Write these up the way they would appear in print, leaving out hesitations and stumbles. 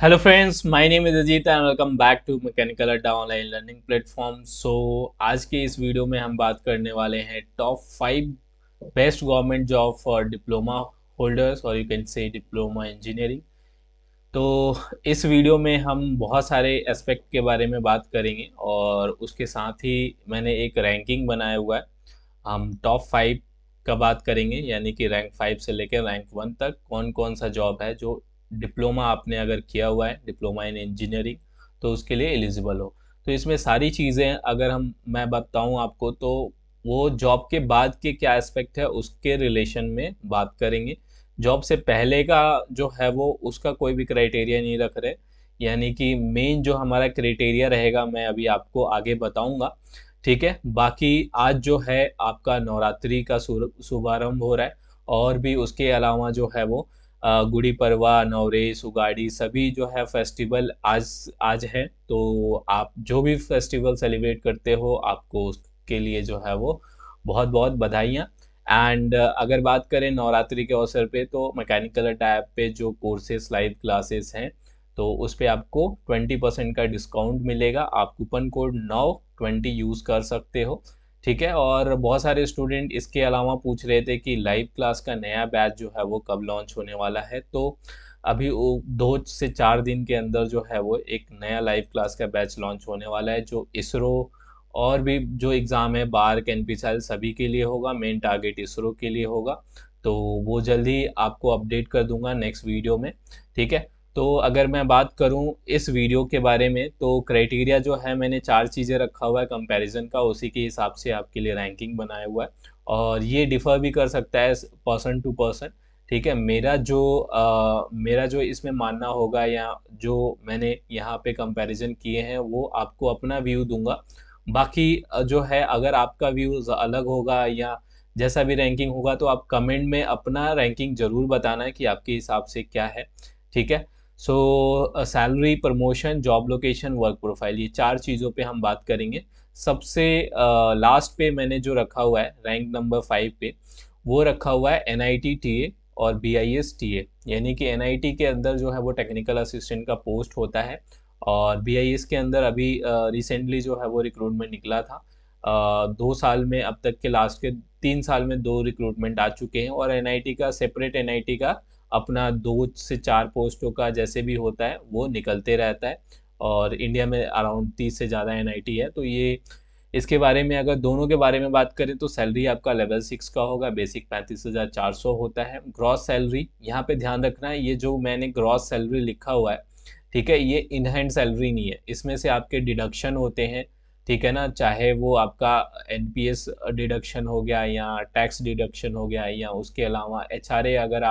Hello friends, my name is Ajit and welcome back to mechanical Adda online learning platform. आज के इस video में हम बात करने वाले हैं top 5 best government job for diploma holders और you can say diploma engineering. तो इस वीडियो में हम बहुत सारे एस्पेक्ट के बारे में बात करेंगे और उसके साथ ही मैंने एक रैंकिंग बनाया हुआ है। हम टॉप 5 का बात करेंगे, यानी कि रैंक 5 से लेकर रैंक 1 तक कौन कौन सा जॉब है जो डिप्लोमा आपने अगर किया हुआ है, डिप्लोमा इन इंजीनियरिंग, तो उसके लिए एलिजिबल हो। तो इसमें सारी चीज़ें अगर मैं बताऊं आपको, तो वो जॉब के बाद के क्या एस्पेक्ट है उसके रिलेशन में बात करेंगे। जॉब से पहले का जो है वो उसका कोई भी क्राइटेरिया नहीं रख रहे, यानी कि मेन जो हमारा क्राइटेरिया रहेगा मैं अभी आपको आगे बताऊंगा। ठीक है, बाकी आज जो है आपका नवरात्रि का शुभारंभ हो रहा है, और भी उसके अलावा जो है वो गुड़ी पड़वा, नवरेह, उगाड़ी सभी जो है फेस्टिवल आज आज है। तो आप जो भी फेस्टिवल सेलिब्रेट करते हो, आपको उसके लिए जो है वो बहुत बहुत बधाइयाँ। एंड अगर बात करें नवरात्रि के अवसर पे, तो मैकेनिकल अड्डा ऐप पे जो कोर्सेज लाइव क्लासेस हैं, तो उस पे आपको 20% का डिस्काउंट मिलेगा। आप कूपन कोड 920 यूज़ कर सकते हो। ठीक है, और बहुत सारे स्टूडेंट इसके अलावा पूछ रहे थे कि लाइव क्लास का नया बैच जो है वो कब लॉन्च होने वाला है। तो अभी वो 2 से 4 दिन के अंदर जो है वो एक नया लाइव क्लास का बैच लॉन्च होने वाला है, जो इसरो और भी जो एग्ज़ाम है बार्क एनपीसीएल सभी के लिए होगा। मेन टारगेट इसरो के लिए होगा। तो वो जल्दी आपको अपडेट कर दूंगा नेक्स्ट वीडियो में। ठीक है, तो अगर मैं बात करूं इस वीडियो के बारे में, तो क्राइटेरिया जो है मैंने 4 चीज़ें रखा हुआ है कंपैरिजन का, उसी के हिसाब से आपके लिए रैंकिंग बनाया हुआ है। और ये डिफ़र भी कर सकता है पर्सन टू पर्सन। ठीक है, मेरा जो इसमें मानना होगा, या जो मैंने यहाँ पे कंपैरिजन किए हैं, वो आपको अपना व्यू दूंगा। बाकी जो है अगर आपका व्यू अलग होगा या जैसा भी रैंकिंग होगा, तो आप कमेंट में अपना रैंकिंग ज़रूर बताना है कि आपके हिसाब से क्या है। ठीक है, सो salary, promotion, job location, work profile, ये 4 चीज़ों पे हम बात करेंगे। सबसे लास्ट पे मैंने जो रखा हुआ है रैंक नंबर 5 पे, वो रखा हुआ है एनआईटी टीए और बीआईएस टीए। यानी कि एनआईटी के अंदर जो है वो टेक्निकल असिस्टेंट का पोस्ट होता है, और बीआईएस के अंदर अभी रिसेंटली जो है वो रिक्रूटमेंट निकला था। 2 साल में अब तक के लास्ट के 3 साल में 2 रिक्रूटमेंट आ चुके हैं, और एनआईटी का सेपरेट, एनआईटी का अपना 2 से 4 पोस्टों का जैसे भी होता है वो निकलते रहता है। और इंडिया में अराउंड 30 से ज़्यादा एनआईटी है। तो ये इसके बारे में अगर दोनों के बारे में बात करें, तो सैलरी आपका लेवल 6 का होगा, बेसिक 35,400 होता है। ग्रॉस सैलरी यहाँ पे ध्यान रखना है, ये जो मैंने ग्रॉस सैलरी लिखा हुआ है, ठीक है, ये इन हैंड सैलरी नहीं है, इसमें से आपके डिडक्शन होते हैं। ठीक है ना, चाहे वो आपका एनपीएस डिडक्शन हो गया, या टैक्स डिडक्शन हो गया, या उसके अलावा एचआरए, अगर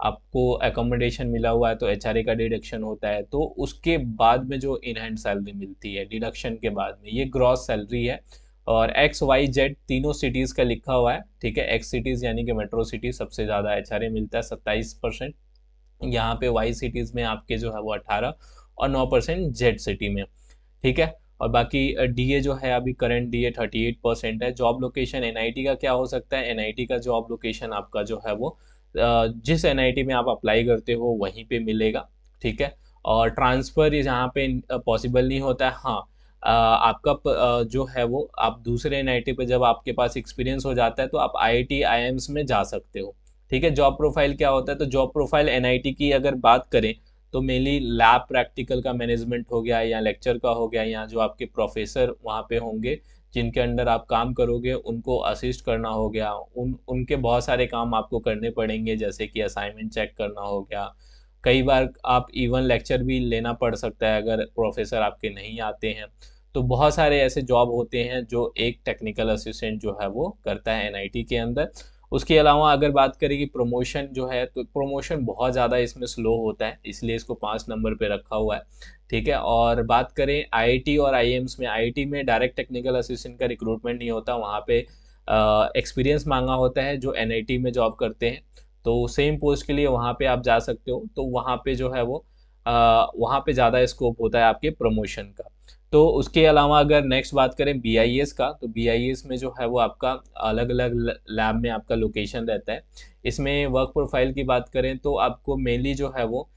आपको एकोमोडेशन मिला हुआ है तो एचआरए का डिडक्शन होता है। तो उसके बाद में जो इन हैंड सैलरी मिलती है डिडक्शन के बाद में, ये ग्रॉस सैलरी है। और एक्स वाई जेड तीनों सिटीज़ का लिखा हुआ है। ठीक है, एक्स सिटीज़ यानी कि मेट्रो सिटी सबसे ज़्यादा एचआरए मिलता है 27%। यहाँ पे वाई सिटीज़ में आपके जो है वो 18 और 9% जेड सिटी में। ठीक है, और बाकी डीए जो है अभी करंट डीए 38% है। जॉब लोकेशन एनआईटी का क्या हो सकता है, एनआईटी का जॉब लोकेशन आपका जो है वो जिस एनआईटी में आप अप्लाई करते हो वहीं पे मिलेगा। ठीक है, और ट्रांसफ़र यहाँ पे पॉसिबल नहीं होता है। हाँ, आपका जो है वो आप दूसरे एनआईटी पे जब आपके पास एक्सपीरियंस हो जाता है, तो आप आईआईटी आईआईएम्स में जा सकते हो। ठीक है, जॉब प्रोफाइल क्या होता है, तो जॉब प्रोफाइल एनआईटी की अगर बात करें, तो मेनली लैब प्रैक्टिकल का मैनेजमेंट हो गया, या लेक्चर का हो गया, या जो आपके प्रोफेसर वहाँ पे होंगे जिनके अंडर आप काम करोगे उनको असिस्ट करना हो गया। उनके बहुत सारे काम आपको करने पड़ेंगे, जैसे कि असाइनमेंट चेक करना हो गया। कई बार आप इवन लेक्चर भी लेना पड़ सकता है अगर प्रोफेसर आपके नहीं आते हैं। तो बहुत सारे ऐसे जॉब होते हैं जो एक टेक्निकल असिस्टेंट जो है वो करता है एनआईटी के अंदर। उसके अलावा अगर बात करें कि प्रमोशन जो है, तो प्रमोशन बहुत ज़्यादा इसमें स्लो होता है, इसलिए इसको 5 नंबर पे रखा हुआ है। ठीक है, और बात करें आईआईटी और आईएम्स में, आईआईटी में डायरेक्ट टेक्निकल असिस्टेंट का रिक्रूटमेंट नहीं होता, वहाँ पे एक्सपीरियंस मांगा होता है जो एनआईटी में जॉब करते हैं। तो सेम पोस्ट के लिए वहाँ पे आप जा सकते हो, तो वहाँ पे जो है वो वहाँ पे ज़्यादा स्कोप होता है आपके प्रमोशन का। तो उसके अलावा अगर नेक्स्ट बात करें बीआईएस का, तो बीआईएस में जो है वो आपका अलग अलग लैब में आपका लोकेशन रहता है। इसमें वर्क प्रोफाइल की बात करें तो आपको मेनली जो है वो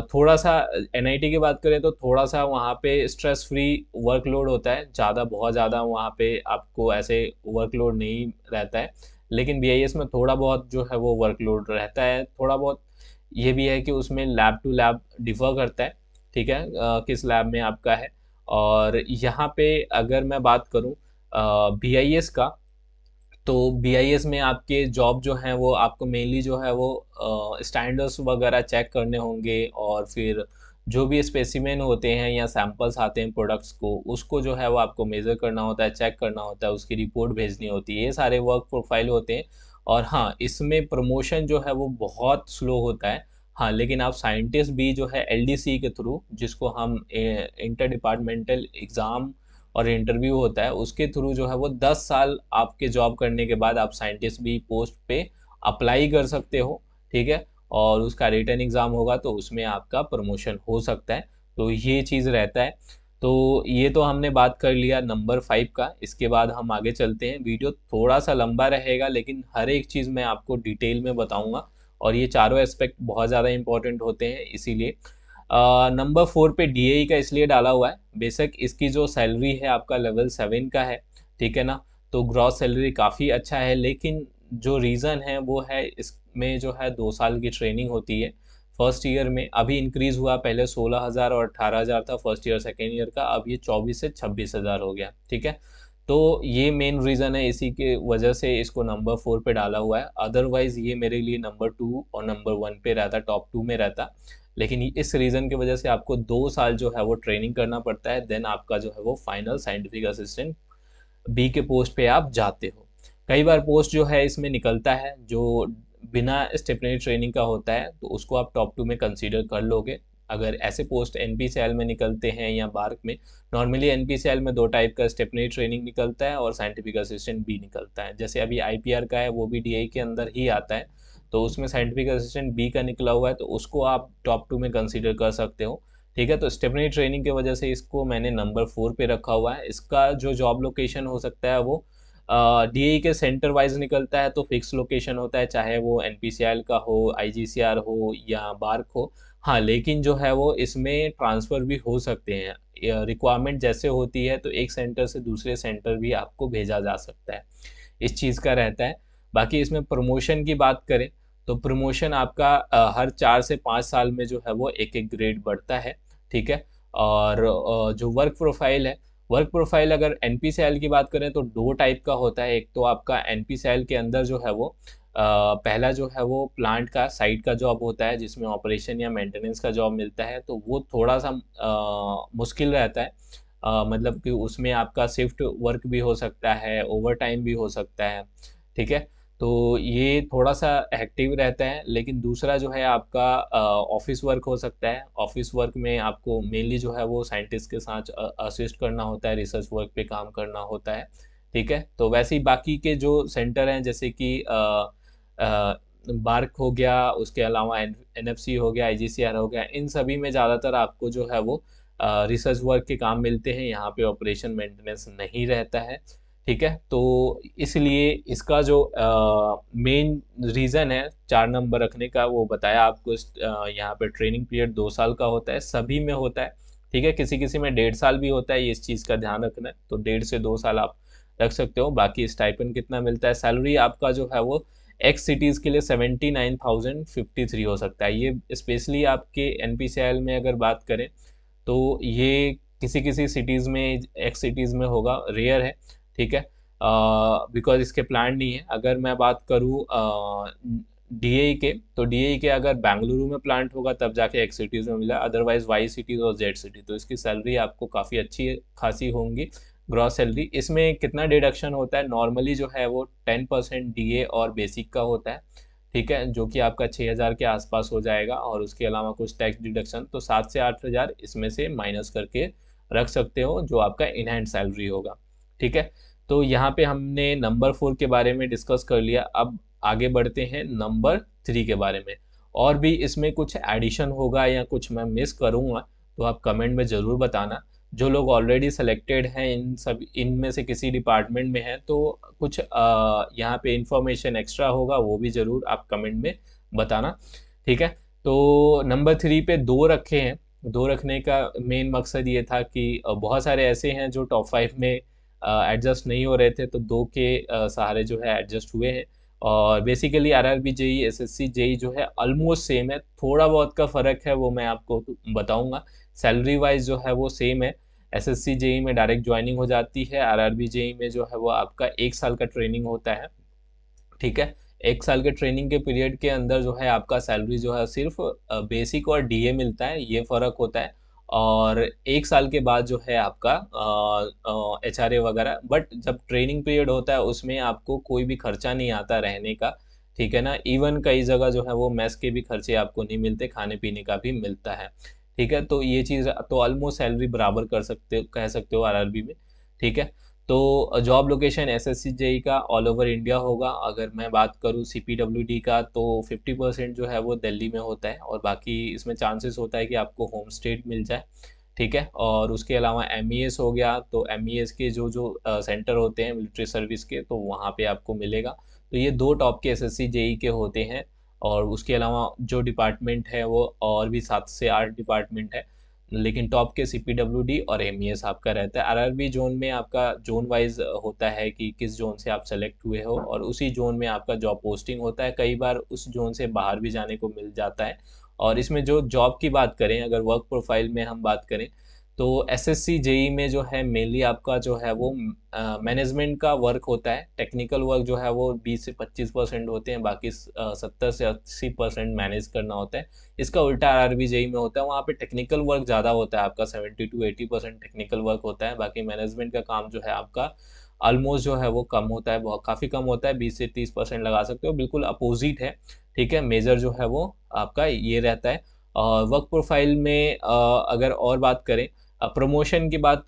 थोड़ा सा एनआईटी की बात करें तो थोड़ा सा वहाँ पे स्ट्रेस फ्री वर्कलोड होता है, ज़्यादा बहुत ज़्यादा वहाँ पे आपको ऐसे वर्कलोड नहीं रहता है। लेकिन बीआईएस में थोड़ा बहुत जो है वो वर्कलोड रहता है, थोड़ा बहुत। ये भी है कि उसमें लैब टू लैब डिफर करता है, ठीक है, किस लैब में आपका है। और यहाँ पे अगर मैं बात करूँ बीआईएस का, तो बीआईएस में आपके जॉब जो है वो आपको मेनली जो है वो स्टैंडर्ड्स वगैरह चेक करने होंगे, और फिर जो भी स्पेसिमेन होते हैं या सैंपल्स आते हैं प्रोडक्ट्स को, उसको जो है वो आपको मेज़र करना होता है, चेक करना होता है, उसकी रिपोर्ट भेजनी होती है। ये सारे वर्क प्रोफाइल होते हैं। और हाँ, इसमें प्रमोशन जो है वो बहुत स्लो होता है। हाँ, लेकिन आप साइंटिस्ट भी जो है एलडीसी के थ्रू, जिसको हम इंटर डिपार्टमेंटल एग्ज़ाम और इंटरव्यू होता है, उसके थ्रू जो है वो 10 साल आपके जॉब करने के बाद आप साइंटिस्ट भी पोस्ट पे अप्लाई कर सकते हो, ठीक है। और उसका रिटन एग्ज़ाम होगा तो उसमें आपका प्रमोशन हो सकता है। तो ये चीज़ रहता है। तो ये तो हमने बात कर लिया नंबर 5 का। इसके बाद हम आगे चलते हैं। वीडियो थोड़ा सा लंबा रहेगा, लेकिन हर एक चीज़ मैं आपको डिटेल में बताऊंगा, और ये चारों एस्पेक्ट बहुत ज़्यादा इंपॉर्टेंट होते हैं, इसीलिए नंबर 4 पे डीएई का इसलिए डाला हुआ है। बेशक इसकी जो सैलरी है आपका लेवल 7 का है, ठीक है ना। तो ग्रॉस सैलरी काफ़ी अच्छा है, लेकिन जो रीज़न है वो है इसमें जो है 2 साल की ट्रेनिंग होती है फर्स्ट ईयर में। अभी इंक्रीज़ हुआ, पहले 16,000 और 18,000 था फर्स्ट ईयर सेकेंड ईयर का, अब ये 24 से 26,000 हो गया, ठीक है। तो ये मेन रीज़न है, इसी के वजह से इसको नंबर 4 पे डाला हुआ है। अदरवाइज़ ये मेरे लिए नंबर 2 और नंबर 1 पे रहता, टॉप 2 में रहता। लेकिन इस रीज़न की वजह से आपको 2 साल जो है वो ट्रेनिंग करना पड़ता है, देन आपका जो है वो फाइनल साइंटिफिक असिस्टेंट बी के पोस्ट पे आप जाते हो। कई बार पोस्ट जो है इसमें निकलता है जो बिना स्टेपनरी ट्रेनिंग का होता है, तो उसको आप टॉप 2 में कंसीडर कर लोगे। अगर ऐसे पोस्ट एनपीसीएल में निकलते हैं या बार्क में, नॉर्मली एनपीसीएल में 2 टाइप का स्टेपनरी ट्रेनिंग निकलता है और साइंटिफिक असिस्टेंट बी निकलता है। जैसे अभी आईपीआर का है, वो भी डीआई के अंदर ही आता है, तो उसमें साइंटिफिक असिस्टेंट बी का निकला हुआ है, तो उसको आप टॉप 2 में कंसीडर कर सकते हो, ठीक है। तो स्टेपनरी ट्रेनिंग की वजह से इसको मैंने नंबर 4 पे रखा हुआ है। इसका जो जॉब लोकेशन हो सकता है वो डीएई के सेंटर वाइज निकलता है, तो फिक्स लोकेशन होता है, चाहे वो एनपीसीएल का हो, आईजीसीआर हो या बार्क हो। हाँ, लेकिन जो है वो इसमें ट्रांसफ़र भी हो सकते हैं, रिक्वायरमेंट जैसे होती है तो एक सेंटर से दूसरे सेंटर भी आपको भेजा जा सकता है, इस चीज़ का रहता है। बाकी इसमें प्रमोशन की बात करें, तो प्रमोशन आपका हर 4 से 5 साल में जो है वो एक एक ग्रेड बढ़ता है, ठीक है। और जो वर्क प्रोफाइल है, वर्क प्रोफाइल अगर एनपीसीएल की बात करें तो 2 टाइप का होता है। एक तो आपका एनपीसीएल के अंदर जो है वो पहला जो है वो प्लांट का साइट का जॉब होता है, जिसमें ऑपरेशन या मेंटेनेंस का जॉब मिलता है, तो वो थोड़ा सा मुश्किल रहता है। मतलब कि उसमें आपका शिफ्ट वर्क भी हो सकता है, ओवर टाइम भी हो सकता है, ठीक है। तो ये थोड़ा सा हेक्टिव रहता है। लेकिन दूसरा जो है आपका ऑफिस वर्क हो सकता है। ऑफिस वर्क में आपको मेनली जो है वो साइंटिस्ट के साथ असिस्ट करना होता है, रिसर्च वर्क पे काम करना होता है, ठीक है। तो वैसे ही बाकी के जो सेंटर हैं, जैसे कि बार्क हो गया, उसके अलावा एनएफसी हो गया, आईजीसीआर हो गया, इन सभी में ज़्यादातर आपको जो है वो रिसर्च वर्क के काम मिलते हैं। यहाँ पे ऑपरेशन मेंटेनेंस नहीं रहता है, ठीक है। तो इसलिए इसका जो मेन रीज़न है 4 नंबर रखने का, वो बताया आपको। यहाँ पे ट्रेनिंग पीरियड 2 साल का होता है, सभी में होता है, ठीक है। किसी किसी में 1.5 साल भी होता है, ये इस चीज़ का ध्यान रखना है। तो 1.5 से 2 साल आप रख सकते हो। बाकी स्टाइपेंड कितना मिलता है, सैलरी आपका जो है वो एक्स सिटीज़ के लिए 79,053 हो सकता है। ये स्पेशली आपके एनपीसीएल में अगर बात करें तो ये किसी किसी सिटीज़ में, एक्स सिटीज़ में होगा, रेयर है, ठीक है। बिकॉज इसके प्लान नहीं है। अगर मैं बात करूँ डीएई के, तो डीएई के अगर बेंगलुरु में प्लांट होगा तब जाके एक्स सिटीज़ में मिला, अदरवाइज वाई सिटीज़ और जेड सिटी। तो इसकी सैलरी आपको काफ़ी अच्छी खासी होंगी, ग्रॉस सैलरी। इसमें कितना डिडक्शन होता है, नॉर्मली जो है वो 10% डीए और बेसिक का होता है, ठीक है, जो कि आपका 6,000 के आसपास हो जाएगा। और उसके अलावा कुछ टैक्स डिडक्शन, तो 7 से 8,000 इसमें से माइनस करके रख सकते हो, जो आपका इन हैंड सैलरी होगा, ठीक है। तो यहाँ पे हमने नंबर 4 के बारे में डिस्कस कर लिया। अब आगे बढ़ते हैं नंबर 3 के बारे में। और भी इसमें कुछ एडिशन होगा या कुछ मैं मिस करूँगा तो आप कमेंट में ज़रूर बताना। जो लोग ऑलरेडी सेलेक्टेड हैं, इन सब इनमें से किसी डिपार्टमेंट में हैं, तो कुछ यहाँ पे इंफॉर्मेशन एक्स्ट्रा होगा, वो भी ज़रूर आप कमेंट में बताना, ठीक है। तो नंबर 3 पे दो रखे हैं। दो रखने का मेन मकसद ये था कि बहुत सारे ऐसे हैं जो टॉप 5 में एडजस्ट नहीं हो रहे थे, तो दो के सहारे जो है एडजस्ट हुए हैं। और basically RRB JE SSC JE जो है ऑलमोस्ट सेम है, थोड़ा बहुत का फ़र्क है वो मैं आपको बताऊंगा। सैलरी वाइज जो है वो सेम है। एसएससी जेई में डायरेक्ट ज्वाइनिंग हो जाती है, आरआरबी जेई में जो है वो आपका 1 साल का ट्रेनिंग होता है। ठीक है। 1 साल के ट्रेनिंग के पीरियड के अंदर जो है आपका सैलरी जो है सिर्फ बेसिक और डीए मिलता है, ये फ़र्क होता है। और 1 साल के बाद जो है आपका एचआरए वगैरह, बट जब ट्रेनिंग पीरियड होता है उसमें आपको कोई भी खर्चा नहीं आता रहने का। ठीक है ना, इवन कई जगह जो है वो मेस के भी खर्चे आपको नहीं मिलते, खाने पीने का भी मिलता है। ठीक है, तो ये चीज़ तो ऑलमोस्ट सैलरी बराबर कर सकते कह सकते हो आरआरबी में। ठीक है। तो जॉब लोकेशन एसएससी जेई का ऑल ओवर इंडिया होगा। अगर मैं बात करूँ सीपीडब्ल्यूडी का, तो 50% जो है वो दिल्ली में होता है, और बाकी इसमें चांसेस होता है कि आपको होम स्टेट मिल जाए। ठीक है। और उसके अलावा एमईएस हो गया, तो एमईएस के जो जो सेंटर होते हैं मिलिट्री सर्विस के, तो वहाँ पे आपको मिलेगा। तो ये दो टॉप के एसएससी जेई के होते हैं। और उसके अलावा जो डिपार्टमेंट है वो और भी 7 से 8 डिपार्टमेंट है, लेकिन टॉप के सीपीडब्ल्यूडी और एमईएस आपका रहता है। आरआरबी जोन में आपका जोन वाइज होता है कि किस जोन से आप सेलेक्ट हुए हो, और उसी जोन में आपका जॉब पोस्टिंग होता है। कई बार उस जोन से बाहर भी जाने को मिल जाता है। और इसमें जो जॉब की बात करें, अगर वर्क प्रोफाइल में हम बात करें, तो एसएससी जेई में जो है मेनली आपका जो है वो मैनेजमेंट का वर्क होता है। टेक्निकल वर्क जो है वो 20 से 25% होते हैं, बाकी 70 से 80% मैनेज करना होता है। इसका उल्टा आरआरबी जेई में होता है, वहाँ पे टेक्निकल वर्क ज़्यादा होता है, आपका 70 to 80% टेक्निकल वर्क होता है। बाकी मैनेजमेंट का काम जो है आपका ऑलमोस्ट जो है वो कम होता है, बहुत काफ़ी कम होता है, 20 से 30% लगा सकते हो, बिल्कुल अपोजिट है। ठीक है, मेजर जो है वो आपका ये रहता है। और वर्क प्रोफाइल में अगर और बात करें, प्रमोशन की बात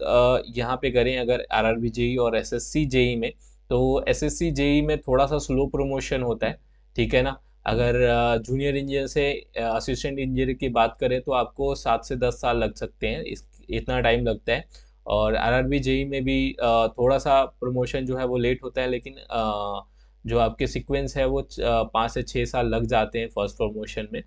यहाँ पे करें अगर आरआरबी जेई और एसएससी जेई में, तो एसएससी जेई में थोड़ा सा स्लो प्रमोशन होता है। ठीक है ना। अगर जूनियर इंजीनियर से असिस्टेंट इंजीनियर की बात करें, तो आपको 7 से 10 साल लग सकते हैं, इतना टाइम लगता है। और आरआरबी जेई में भी थोड़ा सा प्रमोशन जो है वो लेट होता है, लेकिन जो आपके सीक्वेंस है वो 5 से 6 साल लग जाते हैं फर्स्ट प्रमोशन में।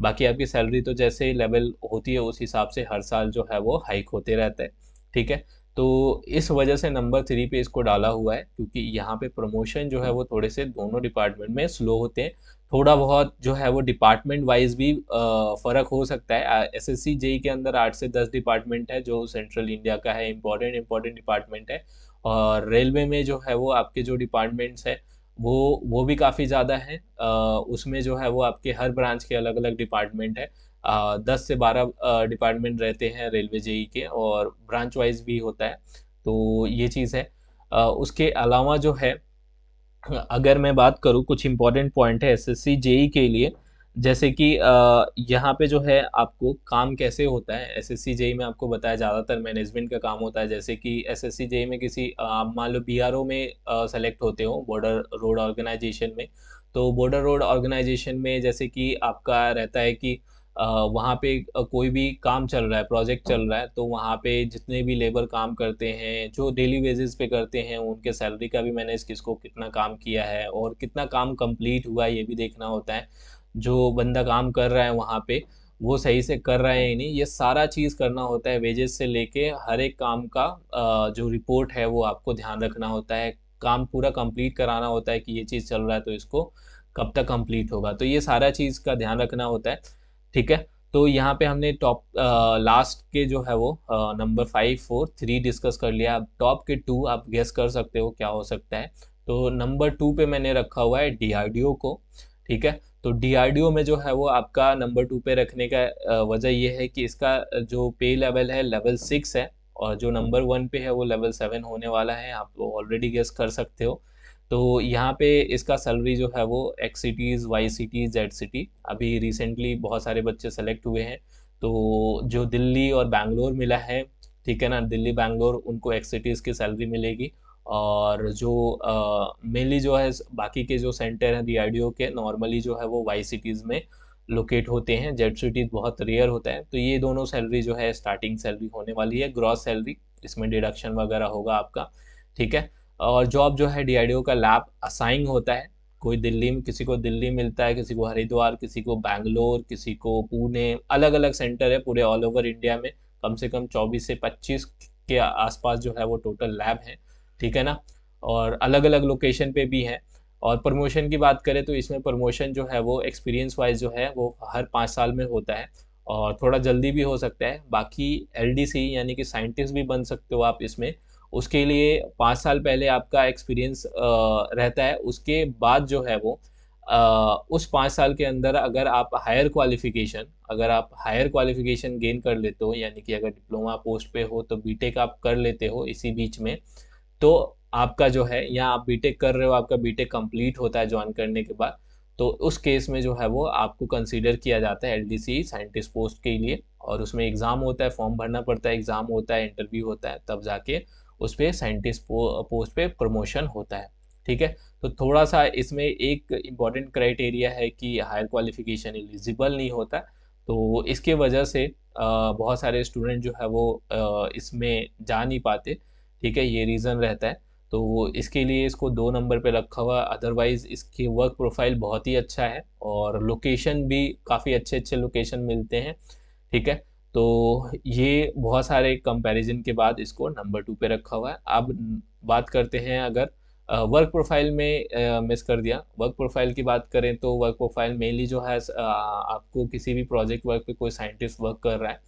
बाकी आपकी सैलरी तो जैसे ही लेवल होती है उस हिसाब से हर साल जो है वो हाइक होते रहता है। ठीक है। तो इस वजह से नंबर 3 पे इसको डाला हुआ है, क्योंकि यहाँ पे प्रमोशन जो है वो थोड़े से दोनों डिपार्टमेंट में स्लो होते हैं। थोड़ा बहुत जो है वो डिपार्टमेंट वाइज भी फ़र्क हो सकता है। एसएससी जेई के अंदर 8 से 10 डिपार्टमेंट है जो सेंट्रल इंडिया का है, इंपॉर्टेंट इंपॉर्टेंट डिपार्टमेंट है। और रेलवे में जो है वो आपके जो डिपार्टमेंट्स है वो भी काफ़ी ज़्यादा हैं। उसमें जो है वो आपके हर ब्रांच के अलग अलग डिपार्टमेंट है। 10 से 12 डिपार्टमेंट रहते हैं रेलवे जेई के, और ब्रांच वाइज भी होता है। तो ये चीज़ है। उसके अलावा जो है, अगर मैं बात करूँ, कुछ इम्पोर्टेंट पॉइंट है एसएससी जेई के लिए। जैसे कि यहाँ पे जो है आपको काम कैसे होता है, एसएससी जेई में आपको बताया ज़्यादातर मैनेजमेंट का काम होता है। जैसे कि एसएससी जेई में किसी आप मान लो बीआरओ में सेलेक्ट होते हो, बॉर्डर रोड ऑर्गेनाइजेशन में। तो बॉर्डर रोड ऑर्गेनाइजेशन में जैसे कि आपका रहता है कि वहाँ पे कोई भी काम चल रहा है, प्रोजेक्ट चल रहा है, तो वहाँ पे जितने भी लेबर काम करते हैं, जो डेली बेसिस पे करते हैं, उनके सैलरी का भी मैनेज, किसको कितना काम किया है और कितना काम कंप्लीट हुआ है ये भी देखना होता है। जो बंदा काम कर रहा है वहाँ पे वो सही से कर रहा है या नहीं, ये सारा चीज़ करना होता है। वेजेस से लेके हर एक काम का जो रिपोर्ट है वो आपको ध्यान रखना होता है। काम पूरा कंप्लीट कराना होता है कि ये चीज़ चल रहा है तो इसको कब तक कंप्लीट होगा, तो ये सारा चीज़ का ध्यान रखना होता है। ठीक है। तो यहाँ पे हमने टॉप लास्ट के जो है वो नंबर 5 4 3 डिस्कस कर लिया। अब टॉप के 2 आप गेस कर सकते हो क्या हो सकता है। तो नंबर 2 पे मैंने रखा हुआ है डीआरडीओ को। ठीक है। तो डीआरडीओ में जो है वो आपका नंबर 2 पे रखने का वजह ये है कि इसका जो पे लेवल है लेवल 6 है, और जो नंबर 1 पे है वो लेवल 7 होने वाला है, आप ऑलरेडी गेस कर सकते हो। तो यहाँ पे इसका सैलरी जो है वो X cities, Y cities, Z city, अभी रिसेंटली बहुत सारे बच्चे सेलेक्ट हुए हैं। तो जो दिल्ली और बैंगलोर मिला है, ठीक है ना, दिल्ली बैंगलोर उनको एक्स सिटीज़ की सैलरी मिलेगी। और जो मेनली जो है बाकी के जो सेंटर हैं डीआरडीओ के, नॉर्मली जो है वो वाई सिटीज़ में लोकेट होते हैं, जेड सिटीज़ बहुत रेयर होता है। तो ये दोनों सैलरी जो है स्टार्टिंग सैलरी होने वाली है, ग्रॉस सैलरी, इसमें डिडक्शन वगैरह होगा आपका। ठीक है। और जॉब जो है डीआरडीओ का लैब असाइन होता है। कोई दिल्ली में, किसी को दिल्ली मिलता है, किसी को हरिद्वार, किसी को बैंगलोर, किसी को पुणे, अलग अलग सेंटर है पूरे ऑल ओवर इंडिया में। कम से कम 24 से 25 के आसपास जो है वो टोटल लैब है, ठीक है ना। और अलग अलग लोकेशन पे भी है। और प्रमोशन की बात करें तो इसमें प्रमोशन जो है वो एक्सपीरियंस वाइज जो है वो हर 5 साल में होता है, और थोड़ा जल्दी भी हो सकता है। बाकी एलडीसी यानी कि साइंटिस्ट भी बन सकते हो आप इसमें। उसके लिए 5 साल पहले आपका एक्सपीरियंस रहता है। उसके बाद जो है वो उस 5 साल के अंदर अगर आप हायर क्वालिफिकेशन गेन कर लेते हो, यानी कि अगर डिप्लोमा पोस्ट पे हो तो बीटेक आप कर लेते हो इसी बीच में, तो आपका जो है, या आप बीटेक कर रहे हो, आपका बीटेक कंप्लीट होता है ज्वाइन करने के बाद, तो उस केस में जो है वो आपको कंसीडर किया जाता है एलडीसी साइंटिस्ट पोस्ट के लिए। और उसमें एग्ज़ाम होता है, फॉर्म भरना पड़ता है, एग्ज़ाम होता है, इंटरव्यू होता है, तब जाके उस पर साइंटिस्ट पोस्ट पे प्रमोशन होता है, ठीक है। तो थोड़ा सा इसमें एक इम्पॉर्टेंट क्राइटेरिया है कि हायर क्वालिफिकेशन एलिजिबल नहीं होता, तो इसके वजह से बहुत सारे स्टूडेंट जो है वो इसमें जा नहीं पाते, ठीक है, ये रीज़न रहता है। तो इसके लिए इसको 2 नंबर पे रखा हुआ। अदरवाइज़ इसकी वर्क प्रोफाइल बहुत ही अच्छा है, और लोकेशन भी काफ़ी अच्छे अच्छे लोकेशन मिलते हैं, ठीक है। तो ये बहुत सारे कंपैरिजन के बाद इसको नंबर 2 पे रखा हुआ है। अब बात करते हैं, अगर वर्क प्रोफाइल में मिस कर दिया, वर्क प्रोफाइल की बात करें तो वर्क प्रोफाइल मेनली जो है, आपको किसी भी प्रोजेक्ट वर्क पे कोई साइंटिस्ट वर्क कर रहा है,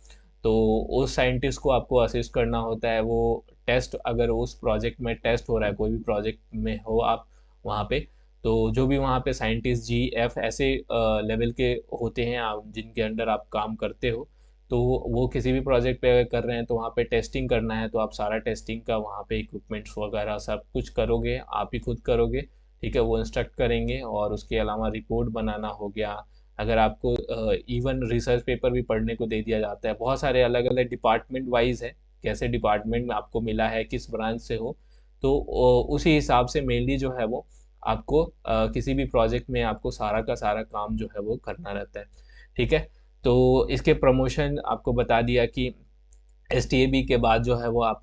तो उस साइंटिस्ट को आपको असिस्ट करना होता है। वो टेस्ट, अगर उस प्रोजेक्ट में टेस्ट हो रहा है, कोई भी प्रोजेक्ट में हो आप वहाँ पे, तो जो भी वहाँ पे साइंटिस्ट जी एफ ऐसे लेवल के होते हैं आप जिनके अंडर आप काम करते हो, तो वो किसी भी प्रोजेक्ट पे अगर कर रहे हैं तो वहाँ पे टेस्टिंग करना है, तो आप सारा टेस्टिंग का वहाँ पे इक्विपमेंट्स वगैरह सब कुछ करोगे, आप ही खुद करोगे, ठीक है। वो इंस्ट्रक्ट करेंगे। और उसके अलावा रिपोर्ट बनाना हो गया। अगर आपको इवन रिसर्च पेपर भी पढ़ने को दे दिया जाता है, बहुत सारे अलग अलग डिपार्टमेंट वाइज है, कैसे डिपार्टमेंट में आपको मिला है, किस ब्रांच से हो, तो उसी हिसाब से मेनली जो है वो आपको किसी भी प्रोजेक्ट में आपको सारा का सारा काम जो है वो करना रहता है, ठीक है। तो इसके प्रमोशन आपको बता दिया कि एसटीएबी के बाद जो है वो आप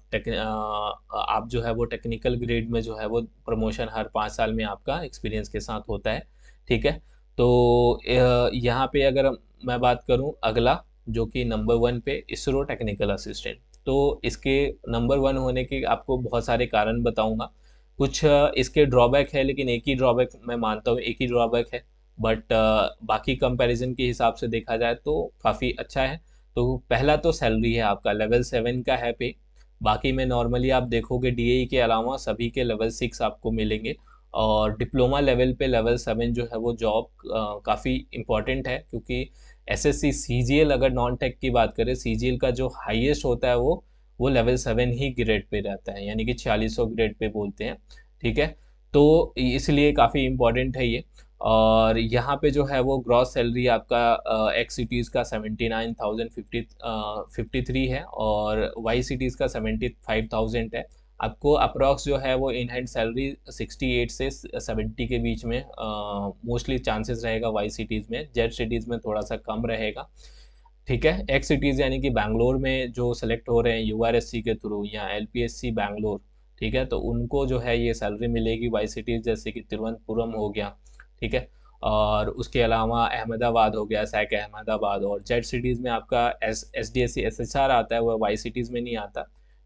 जो है वो टेक्निकल ग्रेड में जो है वो प्रमोशन हर 5 साल में आपका एक्सपीरियंस के साथ होता है, ठीक है। तो यहाँ पे अगर मैं बात करूँ अगला, जो कि नंबर 1 पे इसरो टेक्निकल असिस्टेंट, तो इसके नंबर 1 होने के आपको बहुत सारे कारण बताऊंगा। कुछ इसके ड्रॉबैक है, लेकिन एक ही ड्रॉबैक मैं मानता हूँ, एक ही ड्रॉबैक है, बट बाकी कंपैरिजन के हिसाब से देखा जाए तो काफ़ी अच्छा है। तो पहला तो सैलरी है, आपका लेवल 7 का है पे। बाकी में नॉर्मली आप देखोगे डीएई के अलावा सभी के लेवल 6 आपको मिलेंगे। और डिप्लोमा लेवल पे लेवल 7 जो है वो जॉब काफ़ी इम्पॉर्टेंट है, क्योंकि एसएससी सीजीएल, अगर नॉन टेक की बात करें, सीजीएल का जो हाईएस्ट होता है वो लेवल 7 ही ग्रेड पे रहता है, यानी कि 4600 ग्रेड पे बोलते हैं, ठीक है। तो इसलिए काफ़ी इम्पोर्टेंट है ये। और यहाँ पे जो है वो ग्रॉस सैलरी आपका एक्स सिटीज़ का 79,053 है, और वाई सिटीज़ का 75,000 है। आपको अप्रॉक्स जो है वो इन हैंड सैलरी 68 से 70 के बीच में मोस्टली चांसेस रहेगा वाई सिटीज़ में। जेड सिटीज़ में थोड़ा सा कम रहेगा, ठीक है। एक्स सिटीज़ यानी कि बैंगलोर में जो सेलेक्ट हो रहे हैं यूआरएससी के थ्रू या एलपीएससी बैंगलोर, ठीक है, तो उनको जो है ये सैलरी मिलेगी। वाई सिटीज़ जैसे कि तिरुवनंतपुरम हो गया, ठीक है, और उसके अलावा अहमदाबाद हो गया, सैक अहमदाबाद। और जेड सिटीज़ में आपका S D S C S H R आता है, वह वाई सिटीज़ में नहीं आता,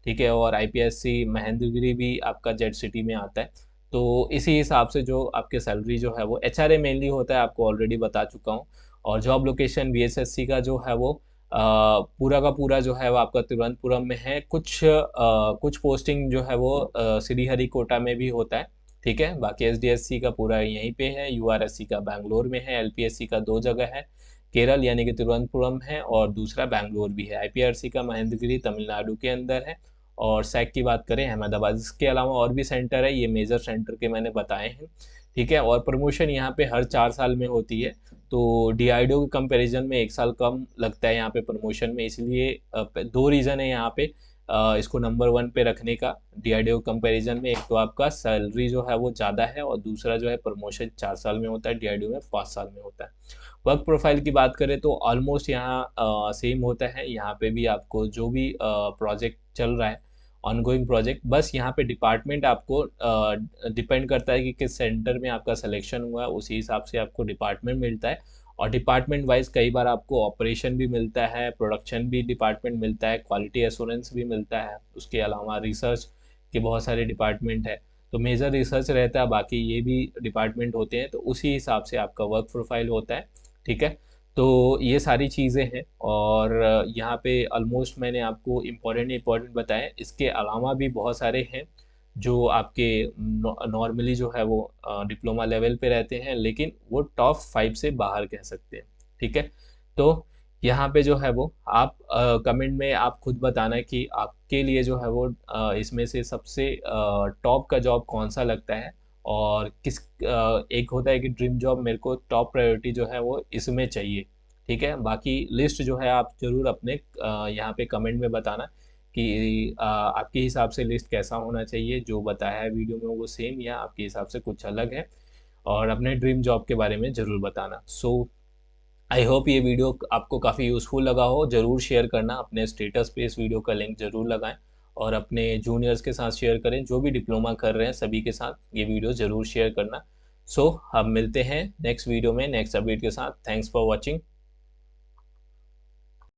ठीक है। और आईपीएससी महेंद्रगिरी भी आपका जेड सिटी में आता है। तो इसी हिसाब से जो आपके सैलरी जो है वो एचआरए मेनली होता है, आपको ऑलरेडी बता चुका हूँ। और जॉब लोकेशन बीएसएससी का जो है वो पूरा का पूरा जो है वो आपका तिरुवनंतपुरम में है। कुछ पोस्टिंग जो है वो श्रीहरिकोटा में भी होता है, ठीक है। बाकी एसडीएससी का पूरा यहीं पे है, यूआरएससी का बैंगलोर में है, एलपीएससी का 2 जगह है, केरल यानी कि तिरुवनंतपुरम है, और दूसरा बैंगलोर भी है। आईपीआरसी का महेंद्रगिरी तमिलनाडु के अंदर है, और सैक की बात करें अहमदाबाद। इसके अलावा और भी सेंटर है, ये मेजर सेंटर के मैंने बताए हैं, ठीक है। और प्रमोशन यहाँ पे हर 4 साल में होती है, तो डीआईडो के कंपैरिजन में 1 साल कम लगता है यहाँ पे प्रमोशन में। इसलिए 2 रीज़न है यहाँ पे इसको नंबर 1 पे रखने का डीआईडीओ कंपैरिजन में। एक तो आपका सैलरी जो है वो ज़्यादा है, और दूसरा जो है प्रमोशन 4 साल में होता है, डीआईडीओ में 5 साल में होता है। वर्क प्रोफाइल की बात करें तो ऑलमोस्ट यहाँ सेम होता है। यहाँ पे भी आपको जो भी प्रोजेक्ट चल रहा है ऑनगोइंग प्रोजेक्ट। बस यहाँ पे डिपार्टमेंट आपको डिपेंड करता है कि किस सेंटर में आपका सिलेक्शन हुआ है, उसी हिसाब से आपको डिपार्टमेंट मिलता है। और डिपार्टमेंट वाइज कई बार आपको ऑपरेशन भी मिलता है, प्रोडक्शन भी डिपार्टमेंट मिलता है, क्वालिटी एश्योरेंस भी मिलता है, उसके अलावा रिसर्च के बहुत सारे डिपार्टमेंट है। तो मेजर रिसर्च रहता है, बाकी ये भी डिपार्टमेंट होते हैं, तो उसी हिसाब से आपका वर्क प्रोफाइल होता है। ठीक है, तो ये सारी चीज़ें हैं। और यहाँ पे ऑलमोस्ट मैंने आपको इम्पोर्टेंट बताए, इसके अलावा भी बहुत सारे हैं जो आपके नॉर्मली जो है वो डिप्लोमा लेवल पे रहते हैं, लेकिन वो टॉप 5 से बाहर कह सकते हैं। ठीक है, तो यहाँ पे जो है वो आप कमेंट में आप खुद बताना कि आपके लिए जो है वो इसमें से सबसे टॉप का जॉब कौन सा लगता है, और किस एक होता है कि ड्रीम जॉब मेरे को टॉप प्रायोरिटी जो है वो इसमें चाहिए। ठीक है, बाकी लिस्ट जो है आप ज़रूर अपने यहाँ पे कमेंट में बताना कि आपके हिसाब से लिस्ट कैसा होना चाहिए, जो बताया है वीडियो में वो सेम या आपके हिसाब से कुछ अलग है। और अपने ड्रीम जॉब के बारे में ज़रूर बताना। सो आई होप ये वीडियो आपको काफ़ी यूज़फुल लगा हो। ज़रूर शेयर करना, अपने स्टेटस पे इस वीडियो का लिंक ज़रूर लगाएं, और अपने जूनियर्स के साथ शेयर करें, जो भी डिप्लोमा कर रहे हैं सभी के साथ ये वीडियो ज़रूर शेयर करना। सो हम मिलते हैं नेक्स्ट वीडियो में नेक्स्ट अपडेट के साथ। Thanks for watching.